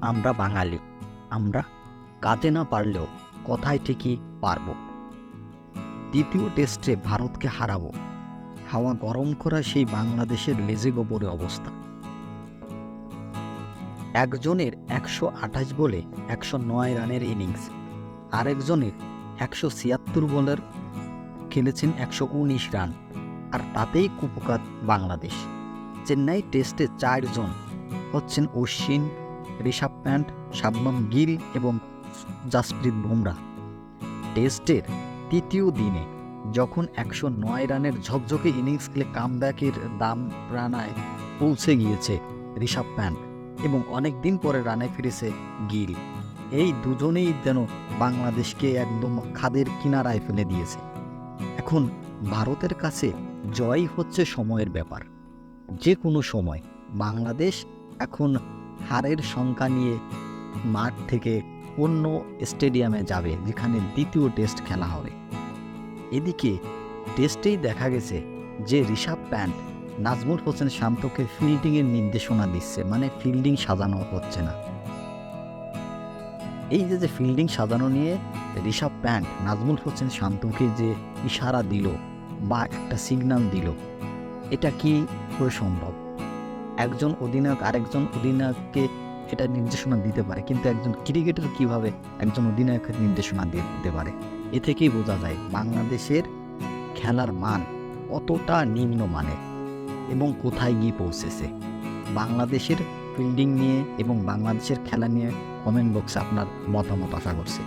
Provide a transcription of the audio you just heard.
আমরা বাঙালি, আমরা কাজে না পারলেও কথায় ঠিকই পারব। দ্বিতীয় টেস্টে ভারতকে হারাবো, হাওয়া গরম করা সেই বাংলাদেশের লেজে গোবরে অবস্থা। একজনের ১২৮ বলে ১০৯ রানের ইনিংস, আরেকজনের ১৭৬ বলের খেলেছেন ১১৯ রান, আর তাতেই কুপোকাত বাংলাদেশ। চেন্নাই টেস্টে ৪ জন হচ্ছেন অশ্বিন, ঋষভ প্যান্ট, শাবনম গিল এবং জাসপ্রীত বুমরাহ। টেস্টের তৃতীয় দিনে যখন ১০৯ রানের ঝকঝকে ইনিংস খেলে কামব্যাকের দাম প্রাণায় পৌঁছে গিয়েছে ঋষভ প্যান্ট এবং অনেক দিন পরে রানে ফিরেছে গিল, এই দুজনেই যেন বাংলাদেশকে একদম খাদের কিনারায় ফেলে দিয়েছে। এখন ভারতের কাছে জয় হচ্ছে সময়ের ব্যাপার। যে কোনো সময় বাংলাদেশ এখন হারের শঙ্কা নিয়ে মাঠ থেকে অন্য স্টেডিয়ামে যাবে যেখানে দ্বিতীয় টেস্ট খেলা হবে। এদিকে টেস্টেই দেখা গেছে যে ঋষভ প্যান্ট নাজমুল হোসেন শান্তকে ফিল্ডিংয়ের নির্দেশনা দিচ্ছে, মানে ফিল্ডিং সাজানো হচ্ছে না। এই যে ফিল্ডিং সাজানো নিয়ে ঋষভ প্যান্ট নাজমুল হোসেন শান্তকে যে ইশারা দিল বা একটা সিগন্যাল দিল, এটা কি করে সম্ভব? একজন অধিনায়ক আরেকজন অধিনায়ককে এটা নির্দেশনা দিতে পারে, কিন্তু একজন ক্রিকেটার কিভাবে একজন অধিনায়কের নির্দেশনা দিতে পারে? এ থেকেই বোঝা যায় বাংলাদেশের খেলার মান কতটা নিম্নমানের এবং কোথায় গিয়ে পৌঁছেছে। বাংলাদেশের ফিল্ডিং নিয়ে এবং বাংলাদেশের খেলা নিয়ে কমেন্ট বক্সে আপনার মতামত আশা করছি।